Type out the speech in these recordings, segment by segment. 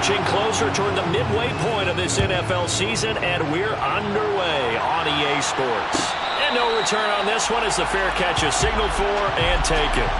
inching closer toward the midway point of this NFL season, and we're underway on EA Sports. And no return on this one as the fair catch is signaled for and taken.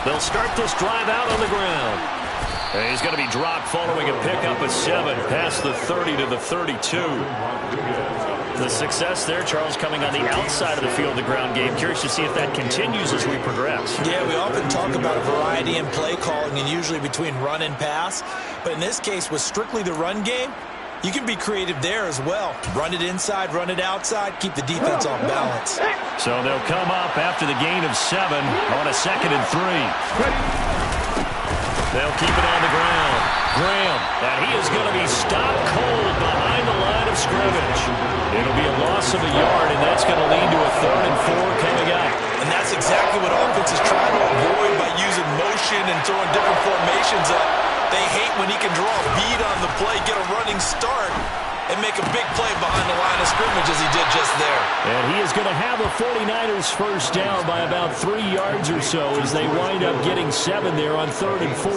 They'll start this drive out on the ground. And he's going to be dropped following a pickup of 7 past the 30 to the 32. The success there, Charles, coming on the outside of the field, the ground game. Curious to see if that continues as we progress. Yeah, we often talk about a variety in play calling and usually between run and pass. But in this case, with strictly the run game, you can be creative there as well. Run it inside, run it outside, keep the defense off balance. So they'll come up after the gain of 7 on a 2nd and 3. They'll keep it on the ground. Graham, and he is going to be stopped cold behind the line of scrimmage. It'll be a loss of a yard, and that's going to lead to a 3rd and 4 coming up. And that's exactly what offenses try to avoid by using motion and throwing different formations up. They hate when he can draw a bead on the play, get a running start, and make a big play behind the line of scrimmage as he did just there. And he is going to have the 49ers first down by about 3 yards or so as they wind up getting 7 there on 3rd and 4.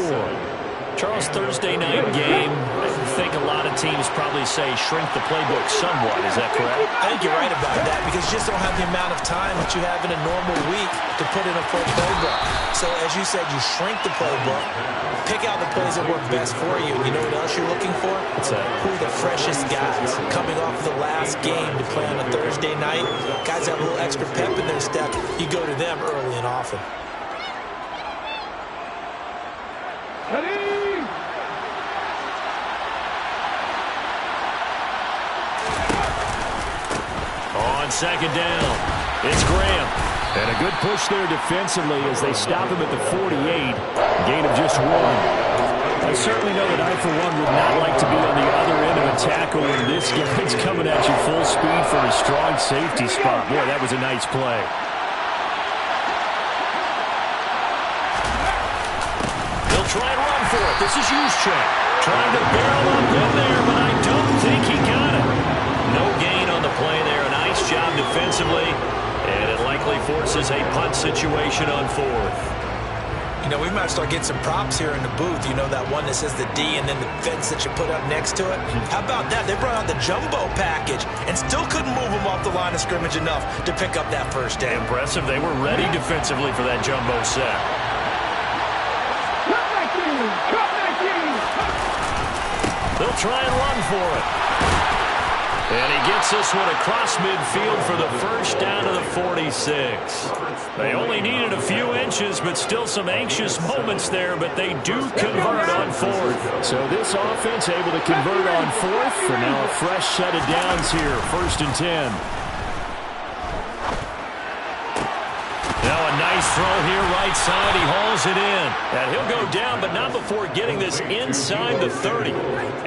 Charles, Thursday night game, I think a lot of teams probably say shrink the playbook somewhat. Is that correct? I think you're right about that because you just don't have the amount of time that you have in a normal week to put in a full playbook. So as you said, you shrink the playbook, pick out the plays that work best for you. You know what else you're looking for? What's that? Who are the freshest guys coming off the last game to play on a Thursday night? Guys have a little extra pep in their step. You go to them early and often. On 2nd down, it's Graham. And a good push there defensively as they stop him at the 48. Gain of just 1. I certainly know that I, for one, would not like to be on the other end of a tackle when this guy's coming at you full speed from a strong safety spot. Boy, that was a nice play. They'll try and run for it. This is Juszczyk. Trying to barrel up in there, but I don't think he got it. No gain on the play there. A nice job defensively, and it likely forces a punt situation on 4th. You know, we might start getting some props here in the booth. You know, that one that says the D and then the fence that you put up next to it? How about that? They brought out the jumbo package and still couldn't move them off the line of scrimmage enough to pick up that first down. Impressive. They were ready defensively for that jumbo set. They'll try and run for it. And he gets this one across midfield for the first down to the 46. They only needed a few inches, but still some anxious moments there, but they do convert on 4th. So this offense able to convert on 4th for now a fresh set of downs here, 1st and 10. Now a nice throw here right side. He hauls it in. And he'll go down, but not before getting this inside the 30.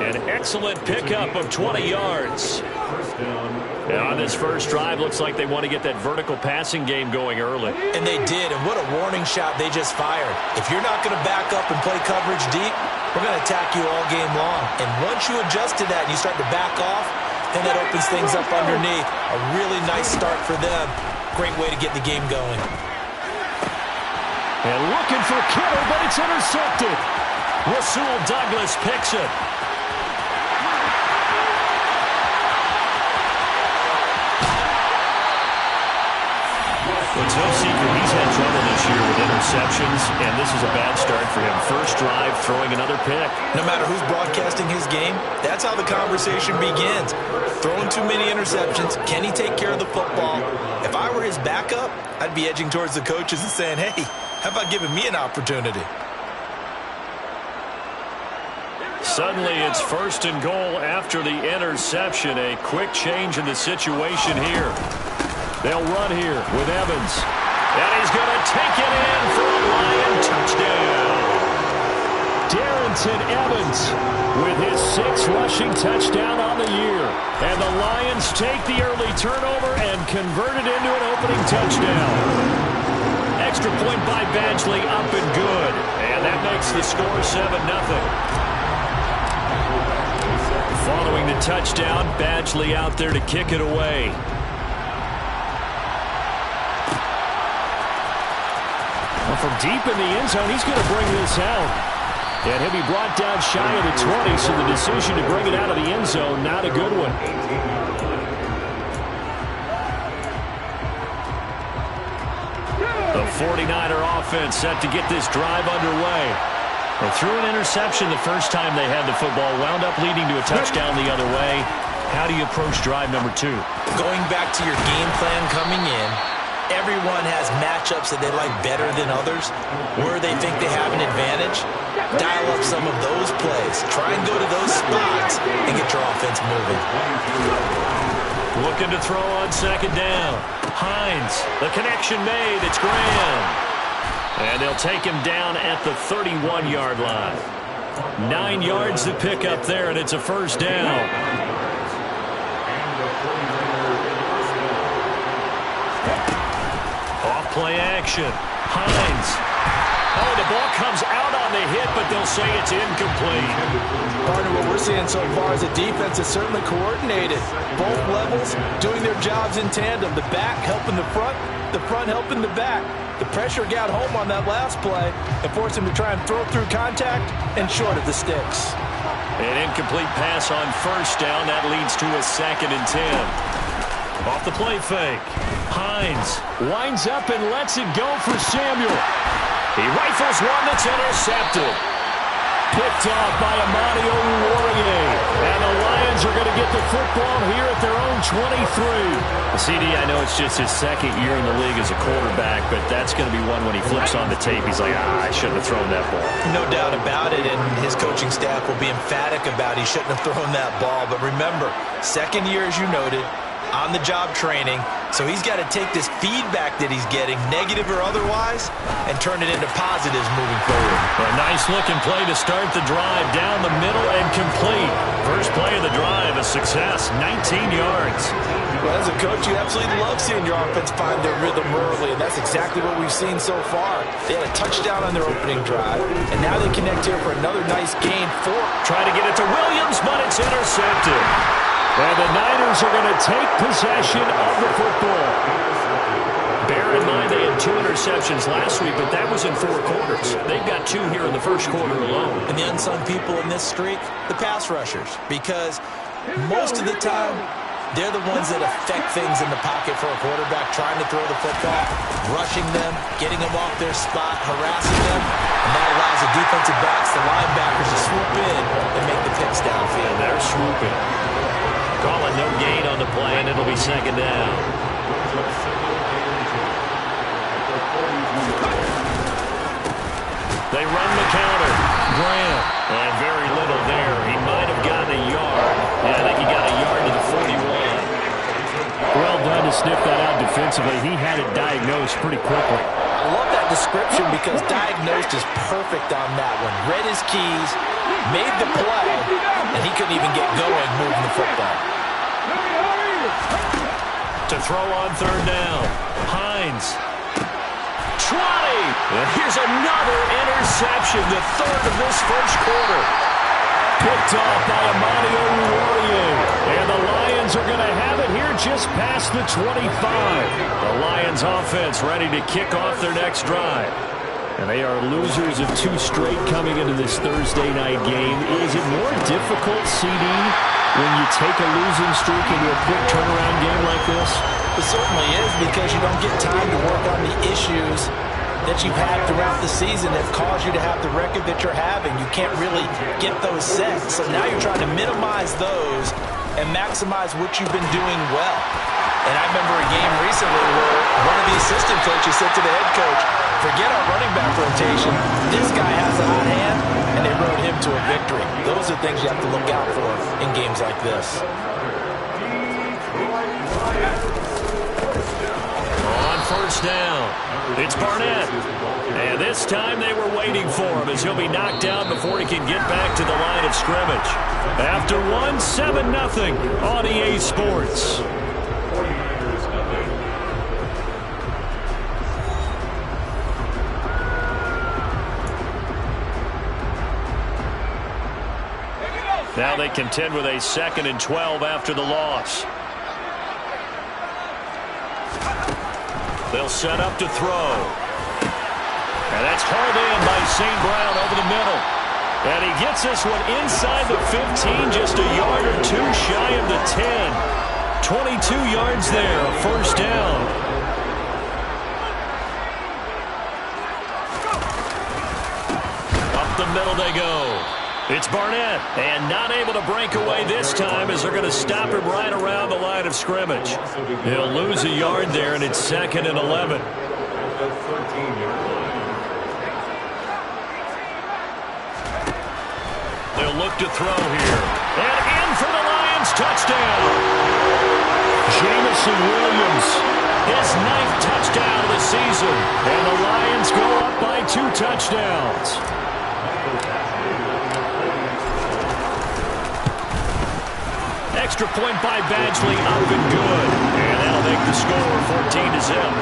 An excellent pickup of 20 yards. And on this first drive, looks like they want to get that vertical passing game going early. And they did, and what a warning shot they just fired. If you're not going to back up and play coverage deep, we're going to attack you all game long. And once you adjust to that and you start to back off, then that opens things up underneath. A really nice start for them. Great way to get the game going. And looking for Kittle, but it's intercepted. Rasul Douglas picks it. It's no secret he's had trouble this year with interceptions, and this is a bad start for him. First drive, throwing another pick. No matter who's broadcasting his game, that's how the conversation begins. Throwing too many interceptions. Can he take care of the football? If I were his backup, I'd be edging towards the coaches and saying, hey, how about giving me an opportunity? Suddenly it's 1st and goal after the interception. A quick change in the situation here. They'll run here with Evans. And he's going to take it in for a Lion touchdown. Darren Darrynton Evans with his 6th rushing touchdown on the year. And the Lions take the early turnover and convert it into an opening touchdown. Extra point by Badgley, up and good. And that makes the score 7-0. Following the touchdown, Badgley out there to kick it away. Well, from deep in the end zone, he's going to bring this out. And he'll be brought down shy of the 20, so the decision to bring it out of the end zone, not a good one. The 49er offense set to get this drive underway. They threw an interception the first time they had the football, wound up leading to a touchdown the other way. How do you approach drive number 2? Going back to your game plan coming in, everyone has matchups that they like better than others, where they think they have an advantage. Dial up some of those plays. Try and go to those spots and get your offense moving. Looking to throw on 2nd down. Hines, the connection made. It's Graham. And they'll take him down at the 31-yard line. 9 yards to pick up there, and it's a 1st down. Off play action. Hines. Oh, the ball comes out on the hit, but they'll say it's incomplete. Partner, what we're seeing so far is the defense is certainly coordinated. Both levels doing their jobs in tandem. The back helping the front helping the back. The pressure got home on that last play and forced him to try and throw through contact and short of the sticks. An incomplete pass on 1st down. That leads to a 2nd and 10. Off the play fake. Hines winds up and lets it go for Samuel. He rifles one that's intercepted. Picked off by Amani Oruwariye. And the Lions are going to get the football here at their own 23. CD, I know it's just his 2nd year in the league as a quarterback, but that's going to be one when he flips on the tape. He's like, I shouldn't have thrown that ball. No doubt about it, and his coaching staff will be emphatic about he shouldn't have thrown that ball. But remember, 2nd year, as you noted, on-the-job training. So he's got to take this feedback that he's getting, negative or otherwise, and turn it into positives moving forward. A nice-looking play to start the drive down the middle and complete. First play of the drive, a success, 19 yards. Well, as a coach, you absolutely love seeing your offense find their rhythm early, and that's exactly what we've seen so far. They had a touchdown on their opening drive, and now they connect here for another nice gain. Try to get it to Williams, but it's intercepted. And the Niners are going to take possession of the football. Bear in mind they had 2 interceptions last week, but that was in 4 quarters. They've got 2 here in the 1st quarter alone. And the unsung people in this streak, the pass rushers, because most of the time, they're the ones that affect things in the pocket for a quarterback, trying to throw the football, rushing them, getting them off their spot, harassing them, and that allows the defensive backs, the linebackers, to swoop in and make the picks downfield. They're swooping. Calling no gain on the play, and it'll be 2nd down. They run the counter. Graham. And very little there. He might have gotten a yard. Yeah, I think he got a yard to the 41. Well done to sniff that out defensively. He had it diagnosed pretty quickly. I love that description because diagnosed is perfect on that one. Read his keys, made the play, and he couldn't even get going moving the football. To throw on 3rd down. Hines. 20. And here's another interception, the 3rd of this 1st quarter. Picked off by Amani Oruwariye. And the Lions are going to have it here just past the 25. The Lions offense ready to kick off their next drive. And they are losers of 2 straight coming into this Thursday night game. Is it more difficult, CD, when you take a losing streak into a quick turnaround game like this? It certainly is, because you don't get time to work on the issues that you've had throughout the season that caused you to have the record that you're having. You can't really get those set. So now you're trying to minimize those and maximize what you've been doing well. And I remember a game recently where one of the assistant coaches said to the head coach, forget our running back rotation. This guy has a hot hand, and they rode him to a victory. Those are things you have to look out for in games like this. On first down. It's Barnett. And this time they were waiting for him as he'll be knocked down before he can get back to the line of scrimmage. After one, 7-0 on EA Sports. Now they contend with a 2nd and 12 after the loss. They'll set up to throw. And that's hauled in by St. Brown over the middle. And he gets this one inside the 15, just a yard or two shy of the 10. 22 yards there, first down. Up the middle they go. It's Barnett, and not able to break away this time as they're going to stop him right around the line of scrimmage. He'll lose a yard there, and it's 2nd and 11. They'll look to throw here. And in for the Lions, touchdown. Jameson Williams, his 9th touchdown of the season. And the Lions go up by 2 touchdowns. Extra point by Badgley, up and good. And that'll make the score 14-0.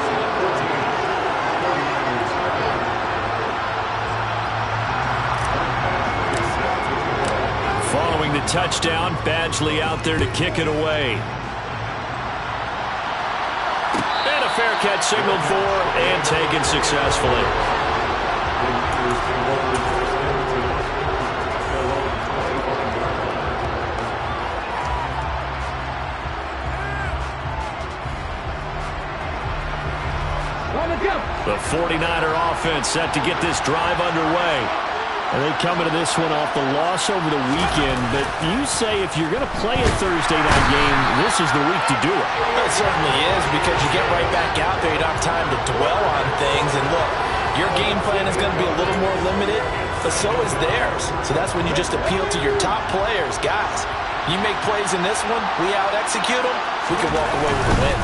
Following the touchdown, Badgley out there to kick it away. And a fair catch signaled for and taken successfully. The 49er offense set to get this drive underway. And they come into this one off the loss over the weekend, but you say if you're going to play a Thursday night game, this is the week to do it. It certainly is, because you get right back out there. You don't have time to dwell on things. And look, your game plan is going to be a little more limited, but so is theirs. So that's when you just appeal to your top players. Guys, you make plays in this one, we out-execute them, we can walk away with a win.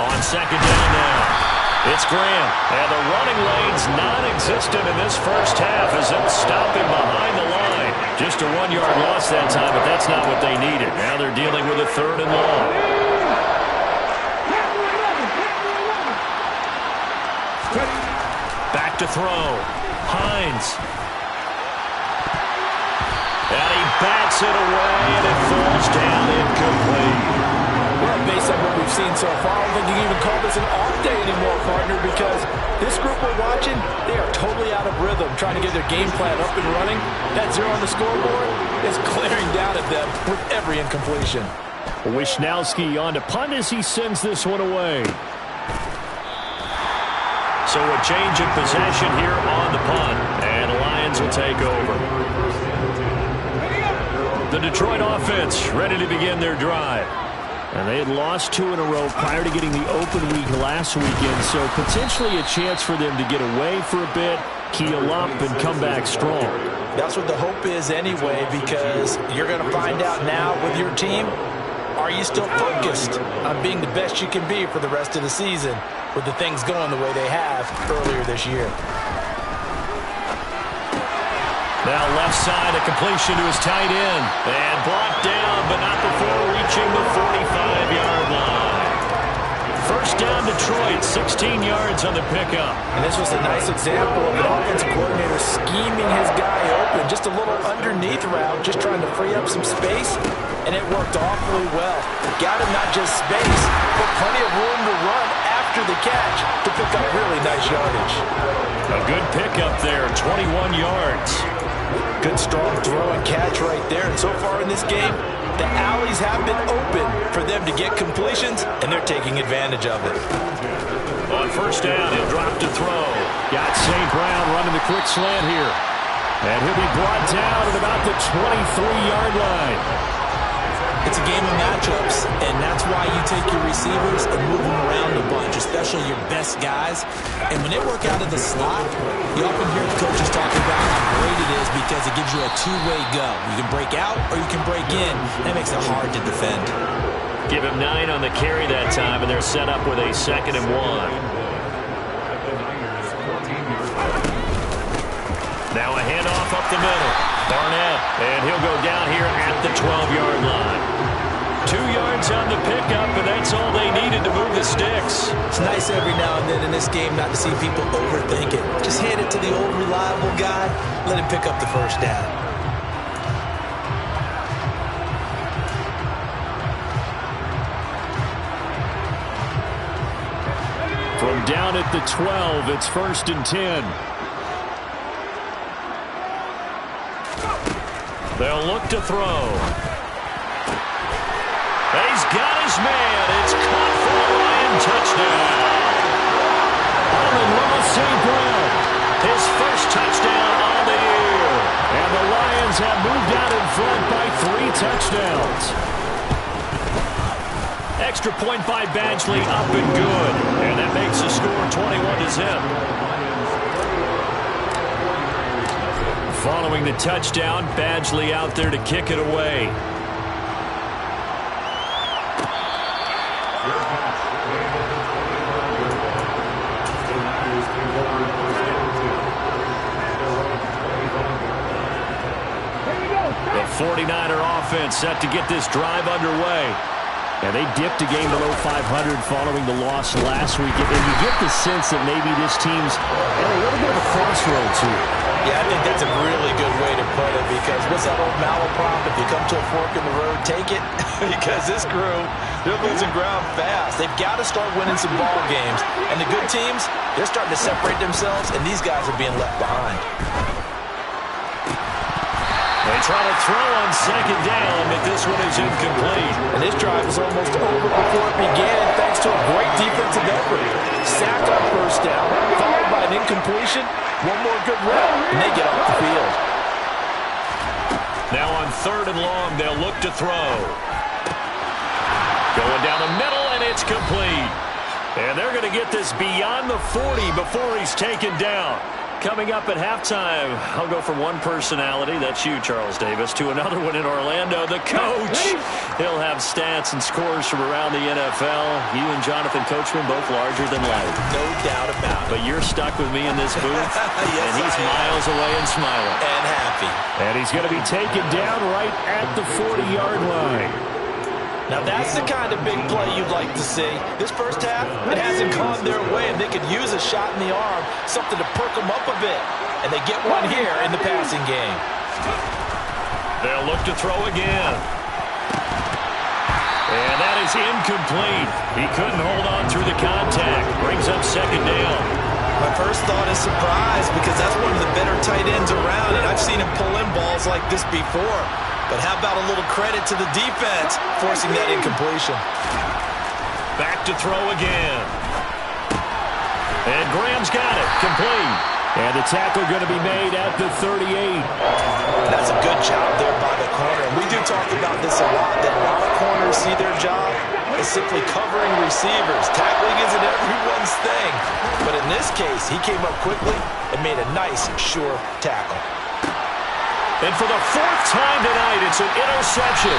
On 2nd down now. It's Graham, and the running lane's non-existent in this first half as they'll stop him behind the line. Just a 1-yard loss that time, but that's not what they needed. Now they're dealing with a 3rd and long. Back to throw. Hines. And he bats it away, and it falls down incomplete. Well, based on what we've seen so far, I don't think you can even call this an off day anymore, partner, because this group we're watching, they are totally out of rhythm, trying to get their game plan up and running. That 0 on the scoreboard is glaring down at them with every incompletion. Wishnowski on to punt as he sends this one away. So a change in possession here on the punt, and the Lions will take over. The Detroit offense ready to begin their drive. And they had lost 2 in a row prior to getting the open week last weekend, so potentially a chance for them to get away for a bit, keel up, and come back strong. That's what the hope is anyway, because you're going to find out now with your team, are you still focused on being the best you can be for the rest of the season with the things going the way they have earlier this year? Now left side, a completion to his tight end. And brought down, but not before reaching the 45-yard line. First down Detroit, 16 yards on the pickup. And this was a nice example of an offensive coordinator scheming his guy open. Just a little underneath route, just trying to free up some space. And it worked awfully well. Got him not just space, but plenty of room to run after the catch to pick up really nice yardage. A good pickup there, 21 yards. Good strong throw and catch right there. And so far in this game, the alleys have been open for them to get completions, and they're taking advantage of it. On first down, he'll drop to throw. Got St. Brown running the quick slant here. And he'll be brought down at about the 23-yard line. It's a game of matchups, and that's why you take your receivers and move them around a bunch, especially your best guys. And when they work out of the slot, you often hear the coaches talking about how great it is because it gives you a two-way go. You can break out or you can break in. That makes it hard to defend. Give him 9 on the carry that time, and they're set up with a 2nd and 1. Now a handoff up the middle. Barnett, and he'll go down here at the 12-yard line. 2 yards on the pickup, and that's all they needed to move the sticks. It's nice every now and then in this game not to see people overthink it. Just hand it to the old reliable guy. Let him pick up the first down. From down at the 12, it's 1st and 10. They'll look to throw. He's got his man. It's caught for a Lion touchdown. Amon-Ra St. Brown. His first touchdown on the year. And the Lions have moved out in front by 3 touchdowns. Extra point by Badgley, up and good. And that makes the score 21-0. Following the touchdown, Badgley out there to kick it away. The 49er offense set to get this drive underway. And they dipped a game below 500 following the loss last week. And you get the sense that maybe this team's at a little bit of a crossroads here. Yeah, I think that's a really good way to put it, because what's that old malaprop? If you come to a fork in the road, take it. Because this crew, they're losing ground fast. They've got to start winning some ball games. And the good teams, they're starting to separate themselves, and these guys are being left behind. They try to throw on 2nd down, but this one is incomplete. And this drive was almost over before it began, thanks to a great defensive effort. Sack on 1st down, followed by an incompletion. One more good rep, and they get off the field. Now on 3rd and long, they'll look to throw. Going down the middle, and it's complete. And they're going to get this beyond the 40 before he's taken down. Coming up at halftime, I'll go from one personality, that's you, Charles Davis, to another one in Orlando, the coach. He'll have stats and scores from around the NFL. You and Jonathan Coachman both larger than life. No doubt about it. But you're stuck with me in this booth, yes, and he's miles away and smiling. And happy. And he's going to be taken down right at the 40-yard line. Now that's the kind of big play you'd like to see. This first half, it hasn't gone their way, and they could use a shot in the arm, something to perk them up a bit. And they get one here in the passing game. They'll look to throw again. And that is incomplete. He couldn't hold on through the contact. Brings up 2nd down. My first thought is surprise, because that's one of the better tight ends around, and I've seen him pull in balls like this before. But how about a little credit to the defense forcing that incompletion? Back to throw again. And Graham's got it. Complete. And the tackle going to be made at the 38. That's a good job there by the corner. And we do talk about this a lot, that a lot of corners see their job as simply covering receivers. Tackling isn't everyone's thing. But in this case, he came up quickly and made a nice, sure tackle. And for the 4th time tonight, it's an interception.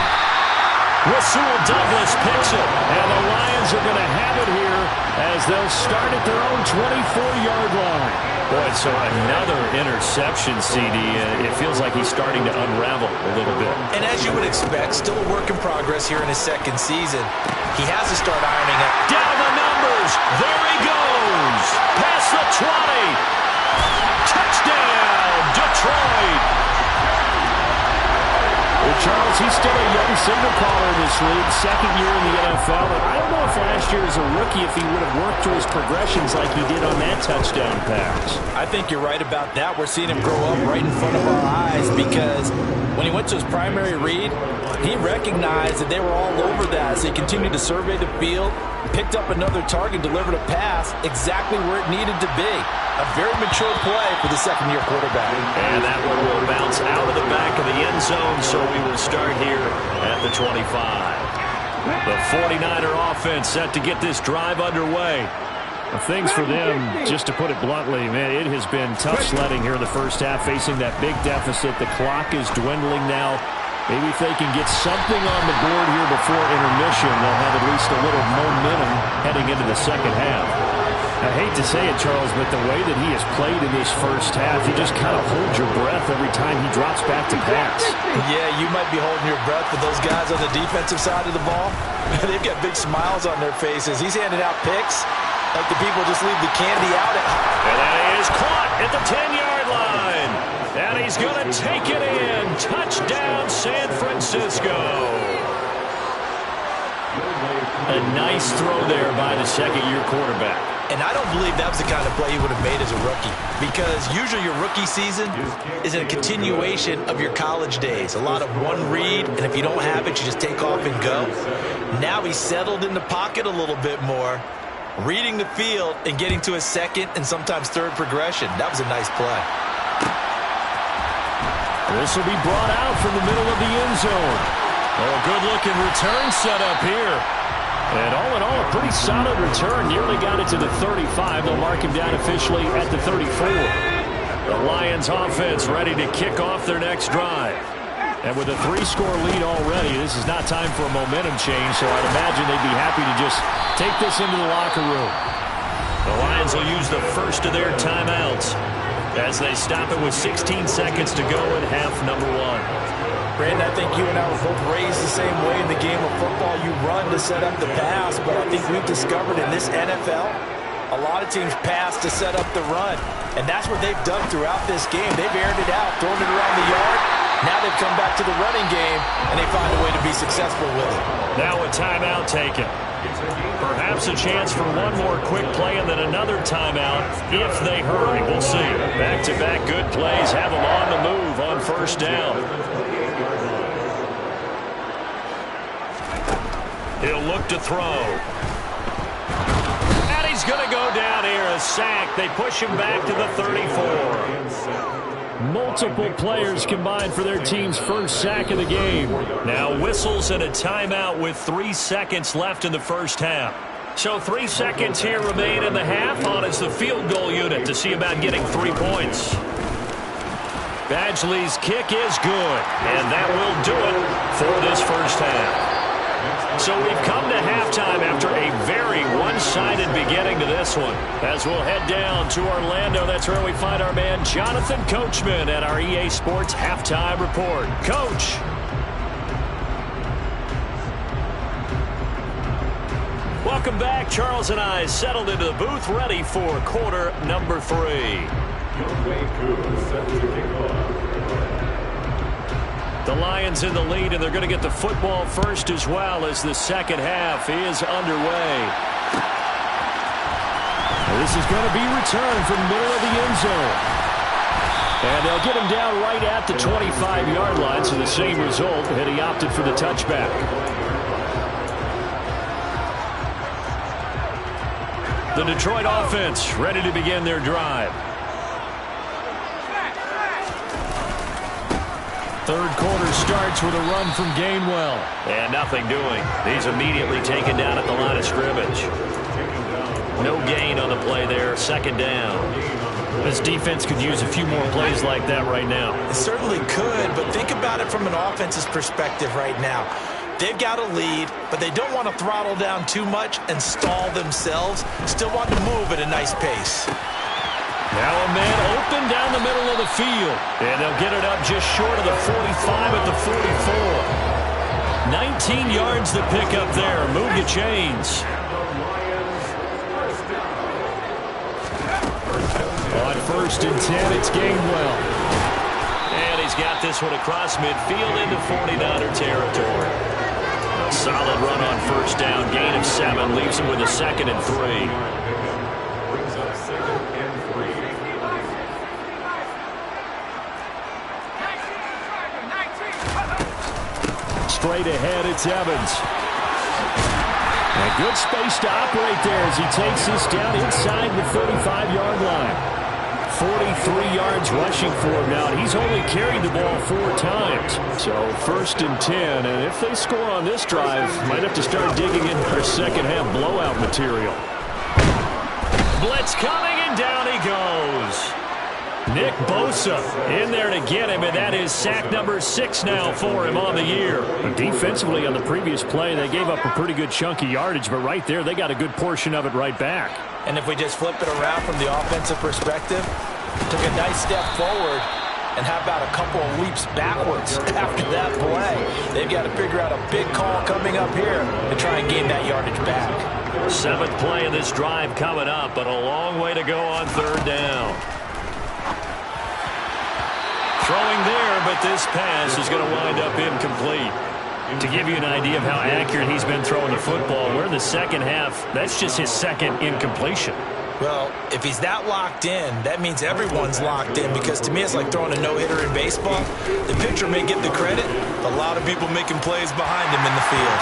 Rasul Douglas picks it. And the Lions are going to have it here as they'll start at their own 24-yard line. Boy, so another interception, CD. It feels like he's starting to unravel a little bit. And as you would expect, still a work in progress here in his 2nd season. He has to start ironing out. Down the numbers. There he goes. Past the 20. Touchdown, Detroit. Well, Charles, he's still a young signal caller in this league, 2nd year in the NFL. And I don't know if last year as a rookie, if he would have worked through his progressions like he did on that touchdown pass. I think you're right about that. We're seeing him grow up right in front of our eyes, because when he went to his primary read, he recognized that they were all over that as he continued to survey the field, picked up another target, delivered a pass exactly where it needed to be. A very mature play for the 2nd-year quarterback. And that one will bounce out of the back of the end zone, so we will start here at the 25. The 49er offense set to get this drive underway. Well, things for them, just to put it bluntly, man, it has been tough sledding here in the first half, facing that big deficit. The clock is dwindling now. Maybe if they can get something on the board here before intermission, they'll have at least a little momentum heading into the second half. I hate to say it, Charles, but the way that he has played in this first half, you just kind of hold your breath every time he drops back to pass. Yeah, you might be holding your breath, but those guys on the defensive side of the ball, they've got big smiles on their faces. He's handing out picks like the people just leave the candy out at home. And that is caught at the 10-yard line. And he's going to take it in. Touchdown, San Francisco. A nice throw there by the second-year quarterback. And I don't believe that was the kind of play he would have made as a rookie, because usually your rookie season is a continuation of your college days. A lot of one read, and if you don't have it, you just take off and go. Now he's settled in the pocket a little bit more, reading the field and getting to a second and sometimes third progression. That was a nice play. This will be brought out from the middle of the end zone. Oh, good-looking return set up here. And all in all, a pretty solid return. Nearly got it to the 35. They'll mark him down officially at the 34. The Lions offense ready to kick off their next drive. And with a 3-score lead already, this is not time for a momentum change, so I'd imagine they'd be happy to just take this into the locker room. The Lions will use the first of their timeouts as they stop it with 16 seconds to go in half number 1. Brandon, I think you and I were both raised the same way in the game of football. You run to set up the pass, but I think we've discovered in this NFL, a lot of teams pass to set up the run. And that's what they've done throughout this game. They've aired it out, thrown it around the yard. Now they've come back to the running game, and they find a way to be successful with it. Now a timeout taken. Perhaps a chance for one more quick play and then another timeout if they hurry. We'll see. Back-to-back good plays have them on the move on first down. He'll look to throw. And he's going to go down here. A sack. They push him back to the 34. Multiple players combined for their team's first sack of the game. Now whistles and a timeout with 3 seconds left in the first half. So 3 seconds here remain in the half. On is the field goal unit to see about getting 3 points. Badgley's kick is good. And that will do it for this first half. So we've come to halftime after a very one-sided beginning to this one. As we'll head down to Orlando, that's where we find our man Jonathan Coachman at our EA Sports Halftime Report. Coach. Welcome back. Charles and I settled into the booth ready for quarter number 3. The Lions in the lead, and they're going to get the football first as well as the second half is underway. This is going to be returned from the middle of the end zone. And they'll get him down right at the 25-yard line, so the same result, and he opted for the touchback. The Detroit offense ready to begin their drive. Third quarter starts with a run from Gainwell. And nothing doing. He's immediately taken down at the line of scrimmage. No gain on the play there. Second down. This defense could use a few more plays like that right now. It certainly could, but think about it from an offense's perspective right now. They've got a lead, but they don't want to throttle down too much and stall themselves. Still want to move at a nice pace. Now a man open down the middle of the field. And they'll get it up just short of the 45 at the 44. 19 yards to pick up there. Move the chains. On 1st and 10, it's Gainwell. And he's got this one across midfield into 49er territory. A solid run on first down. Gain of 7 leaves him with a 2nd and 3. Straight ahead, it's Evans. A good space to operate there as he takes this down inside the 35-yard line. 43 yards rushing for him now, and he's only carried the ball 4 times. So 1st and 10, and if they score on this drive, might have to start digging in their second half blowout material. Blitz coming, and down he goes. Nick Bosa in there to get him, and that is sack number 6 now for him on the year. But defensively on the previous play, they gave up a pretty good chunk of yardage, but right there they got a good portion of it right back. And if we just flip it around from the offensive perspective, took a nice step forward, and how about a couple of leaps backwards after that play? They've got to figure out a big call coming up here to try and gain that yardage back. 7th play of this drive coming up, but a long way to go on 3rd down. Throwing there, but this pass is going to wind up incomplete. To give you an idea of how accurate he's been throwing the football, we're in the second half. That's just his 2nd incompletion. Well, if he's that locked in, that means everyone's locked in, because to me it's like throwing a no-hitter in baseball. The pitcher may get the credit, but a lot of people making plays behind him in the field.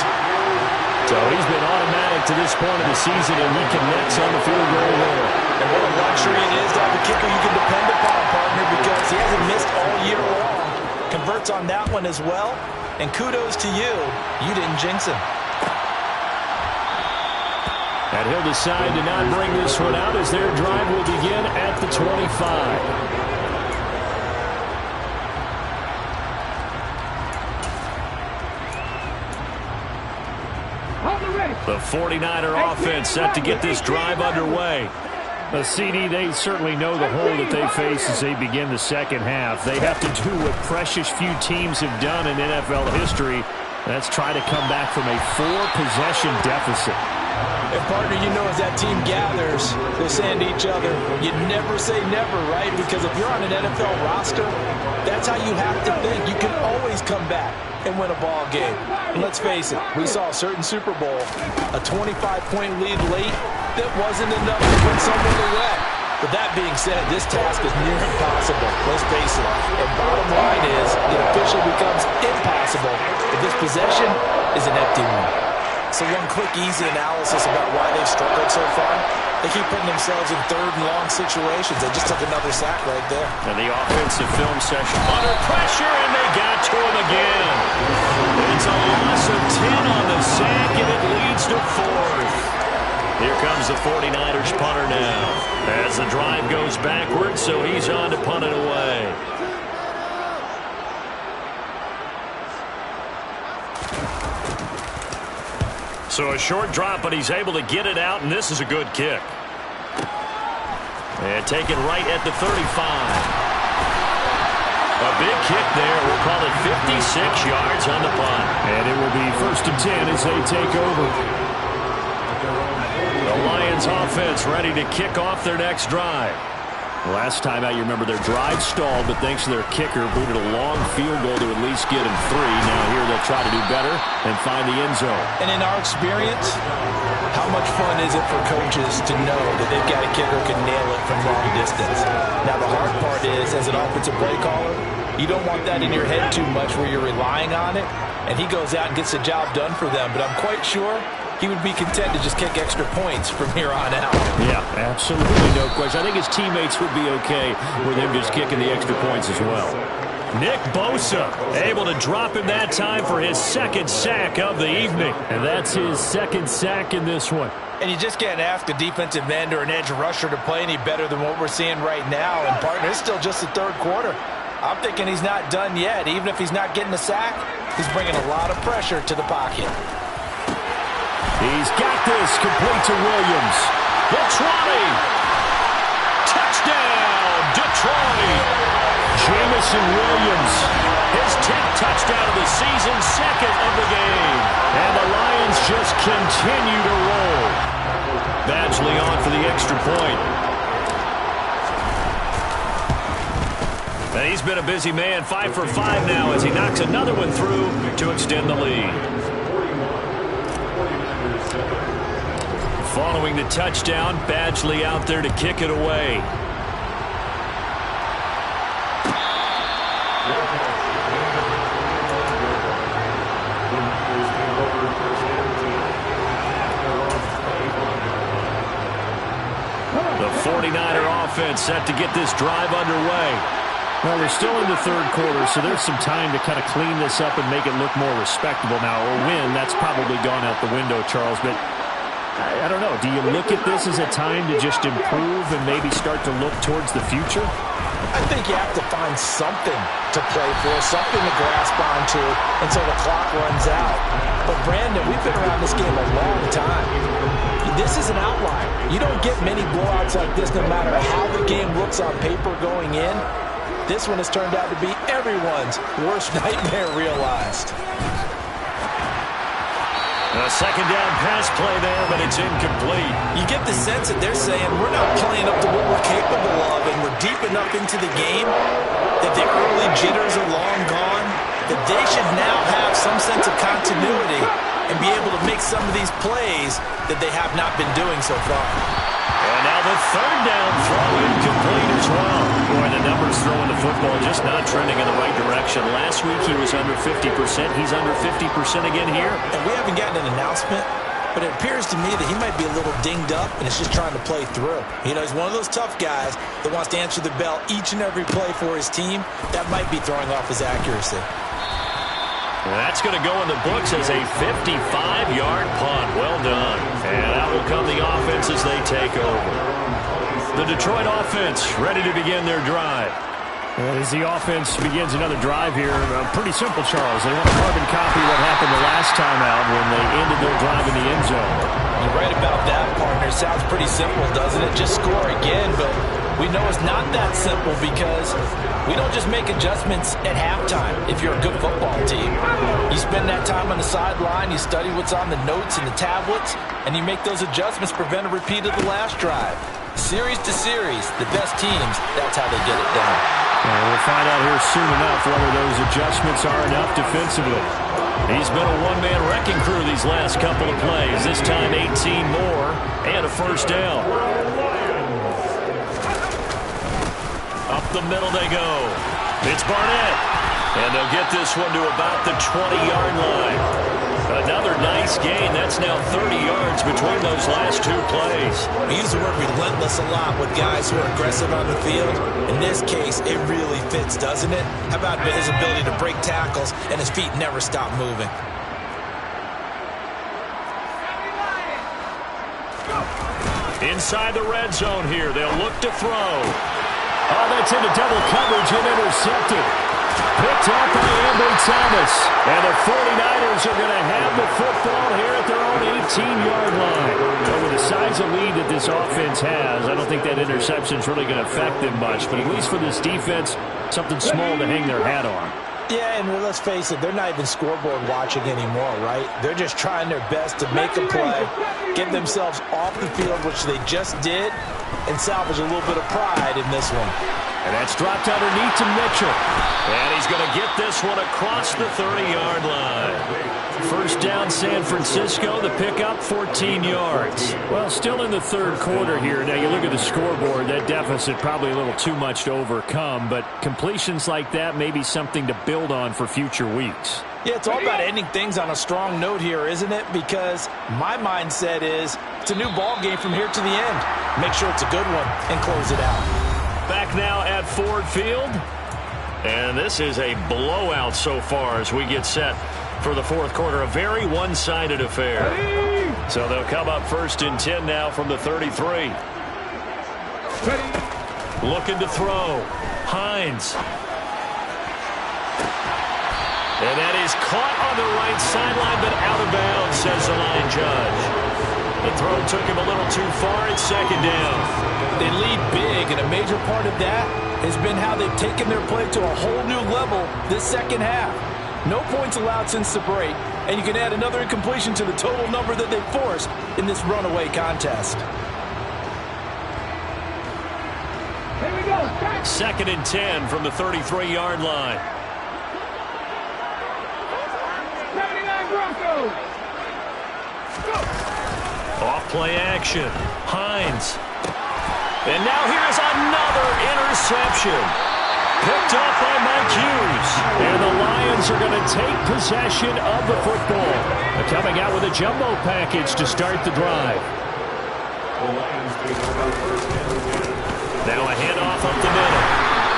So he's been automatic to this point of the season, and he connects on the field goal there. And what a luxury it is to have a kicker you can depend upon, partner, because he hasn't missed all year long. Converts on that one as well. And kudos to you. You didn't jinx him. And he'll decide to not bring this one out as their drive will begin at the 25. The 49er offense set to get this drive underway. The CD, they certainly know the hole that they face as they begin the second half. They have to do what precious few teams have done in NFL history. That's try to come back from a 4-possession deficit. And, partner, you know, as that team gathers, they're saying to each other, you never say never, right? Because if you're on an NFL roster, that's how you have to think. You can always come back and win a ball game. And let's face it, we saw a certain Super Bowl, a 25-point lead late, that wasn't enough to put someone away. But that being said, this task is near impossible. Let's face it. And bottom line is, it officially becomes impossible if this possession is an empty one. So one quick, easy analysis about why they've struggled so far. They keep putting themselves in 3rd and long situations. They just took another sack right there. And the offensive film session under pressure, and they got to him again. It's a loss of 10 on the sack, and it leads to 4th. Here comes the 49ers punter now. As the drive goes backwards, so he's on to punt it away. So a short drop, but he's able to get it out, and this is a good kick. And take it right at the 35. A big kick there. We'll call it 56 yards on the punt. And it will be 1st and 10 as they take over. The Lions offense ready to kick off their next drive. Last time out, you remember their drive stalled, but thanks to their kicker, booted a long field goal to at least get him 3. Now here they'll try to do better and find the end zone. And in our experience, how much fun is it for coaches to know that they've got a kicker who can nail it from long distance? Now the hard part is, as an offensive play caller, you don't want that in your head too much where you're relying on it, and he goes out and gets the job done for them. But I'm quite sure he would be content to just kick extra points from here on out. Yeah, absolutely, no question. I think his teammates would be okay with him just kicking the extra points as well. Nick Bosa able to drop him that time for his 2nd sack of the evening. And that's his 2nd sack in this one. And you just can't ask a defensive end or an edge rusher to play any better than what we're seeing right now. And, partner, it's still just the 3rd quarter. I'm thinking he's not done yet. Even if he's not getting a sack, he's bringing a lot of pressure to the pocket. He's got this complete to Williams. The 20. Touchdown, Detroit. Jameson Williams. His 10th touchdown of the season, 2nd of the game. And the Lions just continue to roll. Badgley on for the extra point. And he's been a busy man, 5 for 5 now as he knocks another one through to extend the lead. Following the touchdown, Badgley out there to kick it away. The 49er offense set to get this drive underway. Well, we're still in the 3rd quarter, so there's some time to kind of clean this up and make it look more respectable now. A win, that's probably gone out the window, Charles, but I don't know. Do you look at this as a time to just improve and maybe start to look towards the future? I think you have to find something to play for, something to grasp onto until the clock runs out. But, Brandon, we've been around this game a long time. this is an outlier. You don't get many blowouts like this no matter how the game looks on paper going in. This one has turned out to be everyone's worst nightmare realized. A second down pass play there, but it's incomplete. You get the sense that they're saying we're not playing up to what we're capable of, and we're deep enough into the game that the early jitters are long gone, that they should now have some sense of continuity and be able to make some of these plays that they have not been doing so far. And now the third down throw incomplete as well. Boy, the numbers throwing the football just not trending in the right direction. Last week he was under 50%. He's under 50% again here. And we haven't gotten an announcement, but it appears to me that he might be a little dinged up and is just trying to play through. You know, he's one of those tough guys that wants to answer the bell each and every play for his team. That might be throwing off his accuracy. That's going to go in the books as a 55-yard punt. Well done. And out will come the offense as they take over. The Detroit offense ready to begin their drive. As the offense begins another drive here, pretty simple, Charles. They want to carbon copy what happened the last time out when they ended their drive in the end zone. You're right about that, partner. Sounds pretty simple, doesn't it? Just score again, but we know it's not that simple because we don't just make adjustments at halftime if you're a good football team. You spend that time on the sideline, you study what's on the notes and the tablets, and you make those adjustments, prevent a repeat of the last drive. Series to series, the best teams, that's how they get it done. We'll find out here soon enough whether those adjustments are enough defensively. He's been a one-man wrecking crew these last couple of plays. This time 18 more and a first down. Up the middle they go. It's Barnett. And they'll get this one to about the 20-yard line. Another nice gain. That's now 30 yards between those last two plays. We use the word relentless a lot with guys who are aggressive on the field. In this case, it really fits, doesn't it? How about his ability to break tackles and his feet never stop moving? Inside the red zone here. They'll look to throw. Oh, that's into double coverage and intercepted. Picked up by Ambry Thomas. And the 49ers are going to have the football here at their own 18-yard line. But with the size of lead that this offense has, I don't think that interception is really going to affect them much. But at least for this defense, something small to hang their hat on. Yeah, and let's face it, they're not even scoreboard watching anymore, right? They're just trying their best to make a play, get themselves off the field, which they just did, and salvage a little bit of pride in this one. And that's dropped underneath to Mitchell. And he's going to get this one across the 30-yard line. First down, San Francisco. The pickup, 14 yards. Well, still in the third quarter here. Now, you look at the scoreboard, that deficit probably a little too much to overcome, but completions like that may be something to build on for future weeks. Yeah, it's all about ending things on a strong note here, isn't it? Because my mindset is it's a new ball game from here to the end. Make sure it's a good one and close it out. Back now at Ford Field. And this is a blowout so far as we get set for the fourth quarter. A very one-sided affair. So they'll come up first and 10 now from the 33. Looking to throw. Hines. And that is caught on the right sideline, but out of bounds, says the line judge. The throw took him a little too far. It's second down. They lead big, and a major part of that has been how they've taken their play to a whole new level this second half. No points allowed since the break, and you can add another incompletion to the total number that they forced in this runaway contest. Here we go. Second and 10 from the 33-yard line. 79 Broncos. Off play action. Hines. And now here's another interception. Picked up by Mike Hughes. And the Lions are going to take possession of the football. They're coming out with a jumbo package to start the drive. Now a handoff up the middle.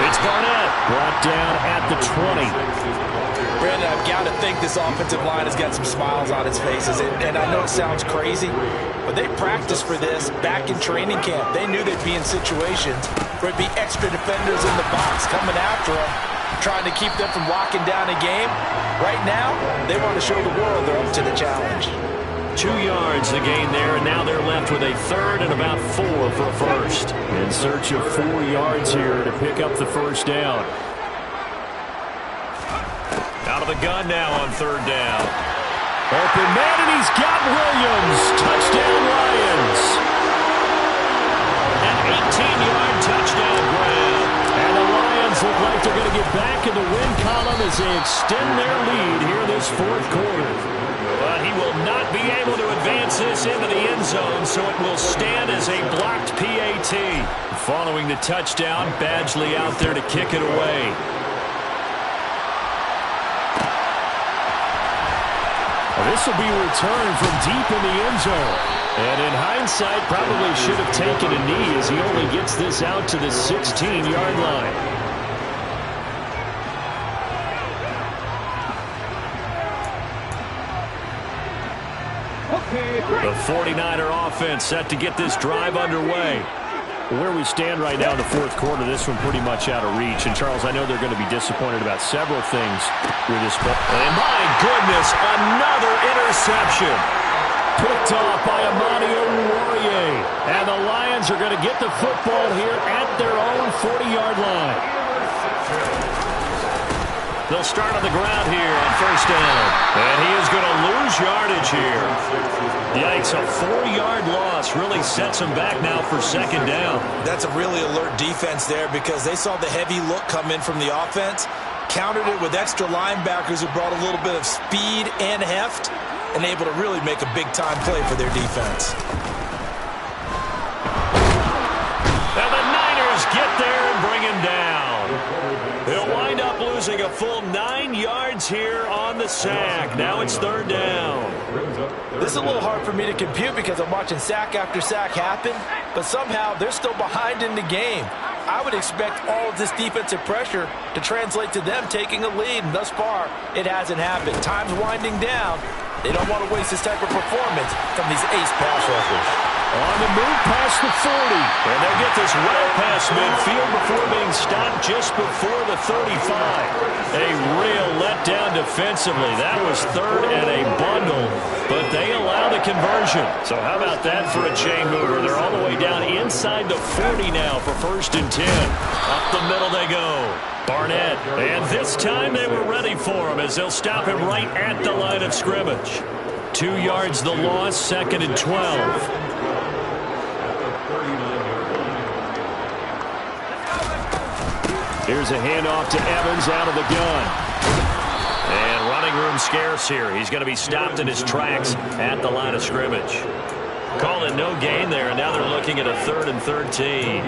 It's Barnett. Brought down at the 20. Brandon, I've got to think this offensive line has got some smiles on its faces. And I know it sounds crazy, but they practiced for this back in training camp. They knew they'd be in situations where it'd be extra defenders in the box coming after them, trying to keep them from locking down a game. Right now, they want to show the world they're up to the challenge. 2 yards the gain there, and now they're left with a third and about 4 for a first. In search of 4 yards here to pick up the first down. Out of the gun now on 3rd down. Open man, and he's got Williams. Touchdown, Lions. An 18-yard touchdown grab. And the Lions look like they're going to get back in the win column as they extend their lead here this 4th quarter. But he will not be able to advance this into the end zone, so it will stand as a blocked PAT. Following the touchdown, Badgley out there to kick it away. This will be returned from deep in the end zone. And in hindsight, probably should have taken a knee as he only gets this out to the 16-yard line. The 49er offense set to get this drive underway. Where we stand right now in the 4th quarter, this one pretty much out of reach. And, Charles, I know they're going to be disappointed about several things with this ball. And, my goodness, another interception. Picked off by Amani Oruwariye. And the Lions are going to get the football here at their own 40-yard line. They'll start on the ground here on 1st down. And he is going to lose yardage here. Yikes, a 4-yard loss really sets him back now for 2nd down. That's a really alert defense there because they saw the heavy look come in from the offense, countered it with extra linebackers who brought a little bit of speed and heft, and able to really make a big-time play for their defense. And the Niners get there and bring him down. They'll wind up losing a full 9 yards here on the sack. Now it's 3rd down. This is a little hard for me to compute because I'm watching sack after sack happen, but somehow they're still behind in the game. I would expect all of this defensive pressure to translate to them taking a lead, and thus far, it hasn't happened. Time's winding down. They don't want to waste this type of performance from these ace pass rushers. On the move past the 40. And they'll get this well past midfield before being stopped just before the 35. A real letdown defensively. That was 3rd and a bundle, but they allow the conversion. So how about that for a chain mover? They're all the way down inside the 40 now for 1st and 10. Up the middle they go. Barnett. And this time they were ready for him as they'll stop him right at the line of scrimmage. 2 yards the loss, 2nd and 12. Here's a handoff to Evans out of the gun. And running room scarce here. He's going to be stopped in his tracks at the line of scrimmage. Call it no gain there, and now they're looking at a 3rd and 13.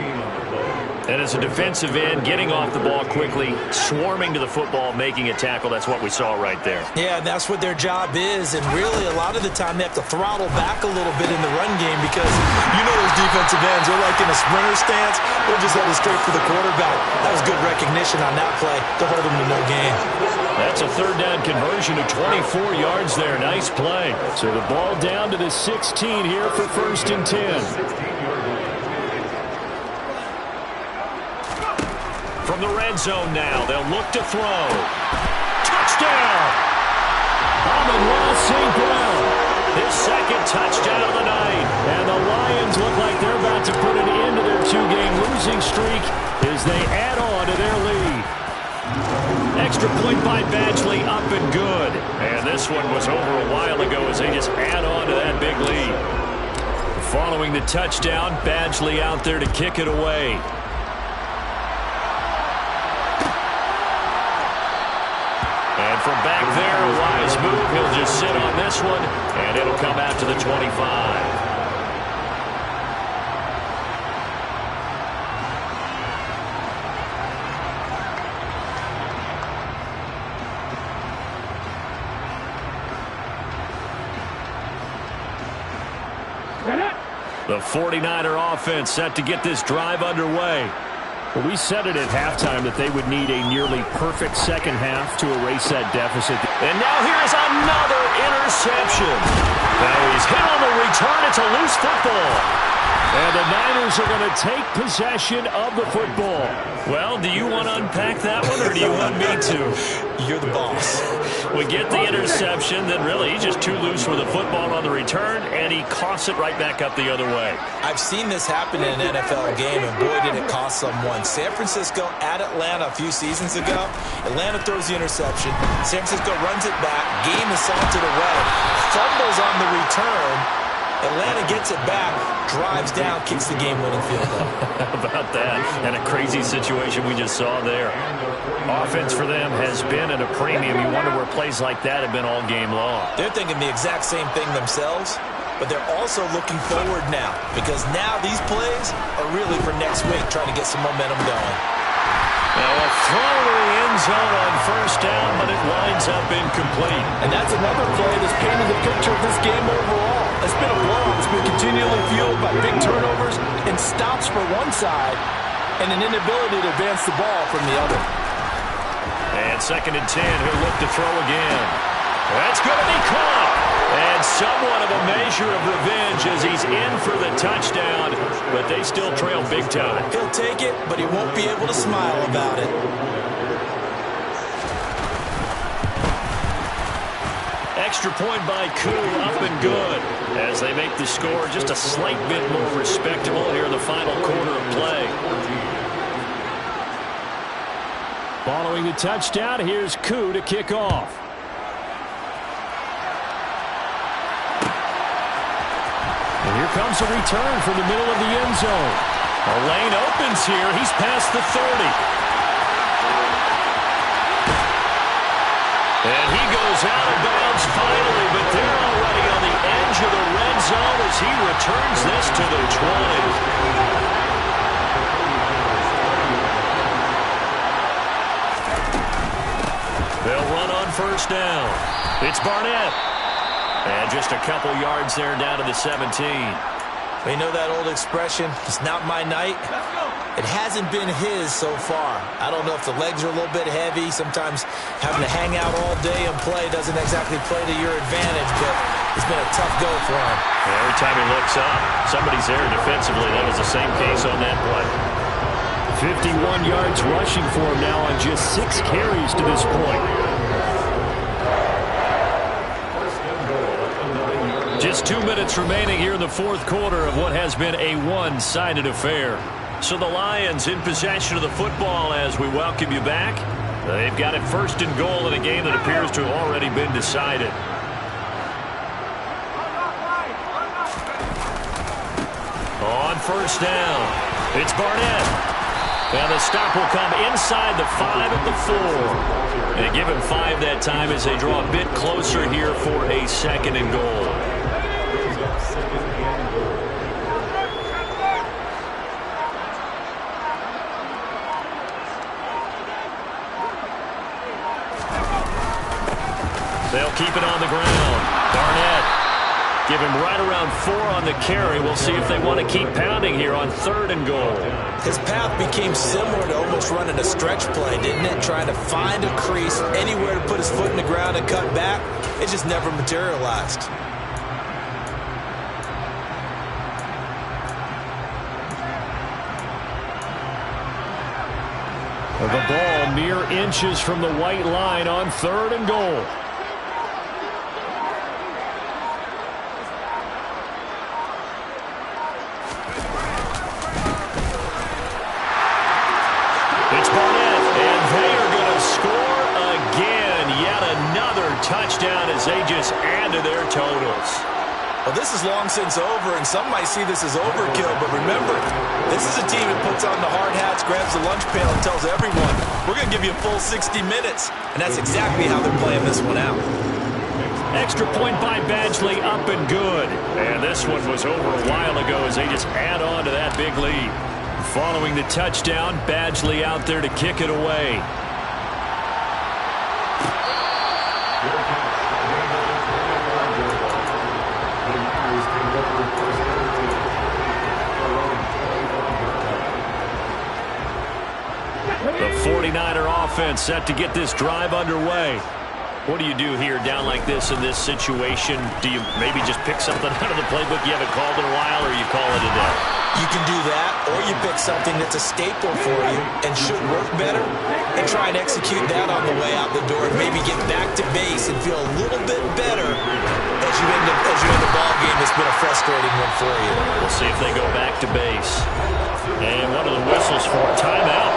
And as a defensive end, getting off the ball quickly, swarming to the football, making a tackle, that's what we saw right there. Yeah, and that's what their job is, and really a lot of the time they have to throttle back a little bit in the run game because you know those defensive ends, they're like in a sprinter stance, they're just headed straight for the quarterback. That was good recognition on that play to hold them to no gain. That's a 3rd down conversion of 24 yards there. Nice play. So the ball down to the 16 here for 1st and 10. From the red zone now, they'll look to throw. Touchdown! Amon-Ra St. Brown. His 2nd touchdown of the night. And the Lions look like they're about to put an end to their 2-game losing streak as they add on to their lead. Extra point by Badgley, up and good. And this one was over a while ago as they just add on to that big lead. Following the touchdown, Badgley out there to kick it away. And from back there, a wise move. He'll just sit on this one, and it'll come out to the 25. The 49er offense set to get this drive underway. Well, we said it at halftime that they would need a nearly perfect second half to erase that deficit. And now here's another interception. Now he's hit on the return. It's a loose football. And the Niners are going to take possession of the football. Well, do you want to unpack that one, or do you want me to? You're the boss. We get the interception, then really he's just too loose with the football on the return, and he coughs it right back up the other way. I've seen this happen in an NFL game, and boy, did it cost someone. San Francisco at Atlanta a few seasons ago. Atlanta throws the interception. San Francisco runs it back. Game is salted away. Fumbles on the return. Atlanta gets it back, drives down, kicks the game-winning field goal. How about that? And a crazy situation we just saw there. Offense for them has been at a premium. You wonder where plays like that have been all game long. They're thinking the exact same thing themselves, but they're also looking forward now, because now these plays are really for next week, trying to get some momentum going. Now a throw to the end zone on first down, but it winds up incomplete. And that's another play that's painted the picture of this game overall. It's been a blowout. It's been continually fueled by big turnovers and stops for one side and an inability to advance the ball from the other. And 2nd and 10, he'll look to throw again. That's going to be caught. And somewhat of a measure of revenge as he's in for the touchdown, but they still trail big time. He'll take it, but he won't be able to smile about it. Extra point by Koo, up and good, as they make the score just a slight bit more respectable here in the final quarter of play. Following the touchdown, here's Koo to kick off. And here comes a return from the middle of the end zone. A lane opens here. He's past the 30. And he goes out of bounds finally, but they're already on the edge of the red zone as he returns this to the 20. They'll run on first down. It's Barnett. And just a couple yards there down to the 17. You know that old expression, it's not my night? It hasn't been his so far. I don't know if the legs are a little bit heavy. Sometimes having to hang out all day and play doesn't exactly play to your advantage, but it's been a tough go for him. Yeah, every time he looks up, somebody's there defensively. That was the same case on that play. 51 yards rushing for him now on just 6 carries to this point. Just 2 minutes remaining here in the fourth quarter of what has been a one-sided affair. So the Lions in possession of the football as we welcome you back. They've got it 1st and goal in a game that appears to have already been decided. On first down, it's Barnett. Now the stop will come inside the 5 at the 4. And give him 5 that time as they draw a bit closer here for a 2nd and goal. They'll keep it on the ground. Barnett, give him right around 4 on the carry. We'll see if they want to keep pounding here on 3rd and goal. His path became similar to almost running a stretch play, didn't it? Trying to find a crease, anywhere to put his foot in the ground and cut back. It just never materialized. The ball mere inches from the white line on 3rd and goal. It's Barnett, and they are going to score again. Yet another touchdown as they just add to their totals. Well, this is long since over, and some might see this as overkill, but remember, this is a team that puts on the hard hats, grabs the lunch pail, and tells everyone, we're going to give you a full 60 minutes. And that's exactly how they're playing this one out. Extra point by Badgley, up and good. And this one was over a while ago as they just add on to that big lead. Following the touchdown, Badgley out there to kick it away. The 49er offense set to get this drive underway. What do you do here down like this in this situation? Do you maybe just pick something out of the playbook you haven't called in a while, or you call it a day? You can do that, or you pick something that's a staple for you and should work better and try and execute that on the way out the door and maybe get back to base and feel a little bit better as you end the ball game. It's been a frustrating one for you. We'll see if they go back to base. And one of the whistles for a timeout.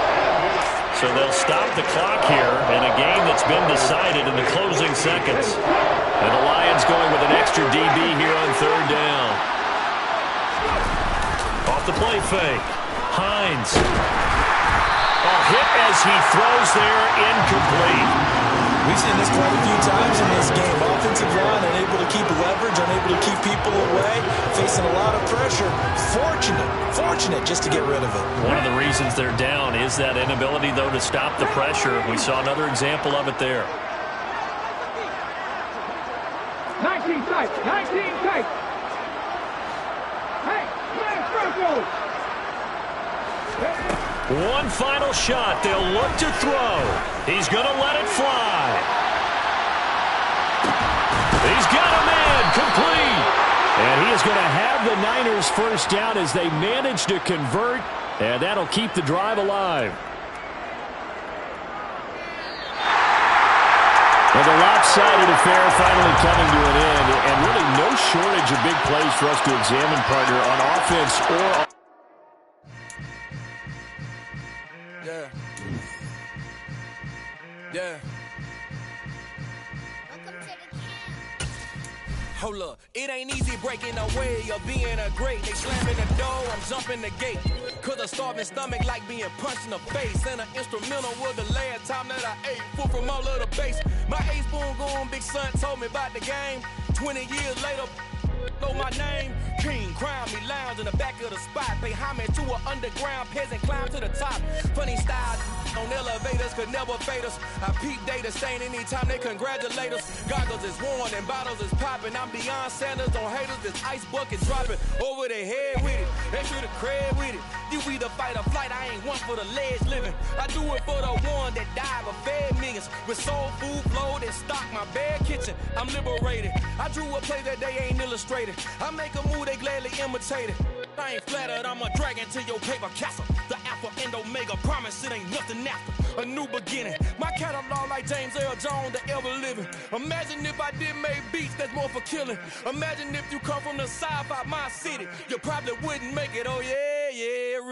So they'll stop the clock here in a game that's been decided in the closing seconds. And the Lions going with an extra DB here on third down. Off the play fake. Hines. Hit as he throws there, incomplete. We've seen this quite a few times in this game. Offensive line unable to keep leverage, unable to keep people away, facing a lot of pressure. Fortunate just to get rid of it. One of the reasons they're down is that inability, though, to stop the pressure. We saw another example of it there. 19 tight. 19 tight. Hey, flash Broncos. One final shot. They'll look to throw. He's going to let it fly. He's got a man. Complete. And he is going to have the Niners first down as they manage to convert, and that'll keep the drive alive. Well, the lopsided affair finally coming to an end, and really no shortage of big plays for us to examine, partner, on offense or Yeah. Hold up, it ain't easy breaking away or being a great. They slamming the door, I'm jumping the gate. Cause a starving stomach like being punched in the face. And an instrumental was the last time that I ate. Full from all of the bass. My ace spoon going, big son told me about the game. 20 years later, know my name. King, crown me, lounge in the back of the spot. Pay homage to an underground peasant, climb to the top. Funny style on elevators could never fade us. I peep data stain anytime they congratulate us. Goggles is worn and bottles is popping. I'm beyond Sanders on haters. This ice bucket dropping over their head with it. Extra the cred with it. You either fight or flight. I ain't one for the ledge living. I do it for the one that died but fed millions. With soul food flowed and stock my bare kitchen. I'm liberated. I drew a play that they ain't illustrated. I make a move they gladly imitate it. I ain't flattered, I'm a dragon to your paper castle. The Alpha and Omega, promise it ain't nothing after. A new beginning. My catalog like James Earl Jones, the ever living. Imagine if I did make beats that's more for killing. Imagine if you come from the sci-fi, my city. You probably wouldn't make it, oh yeah, yeah.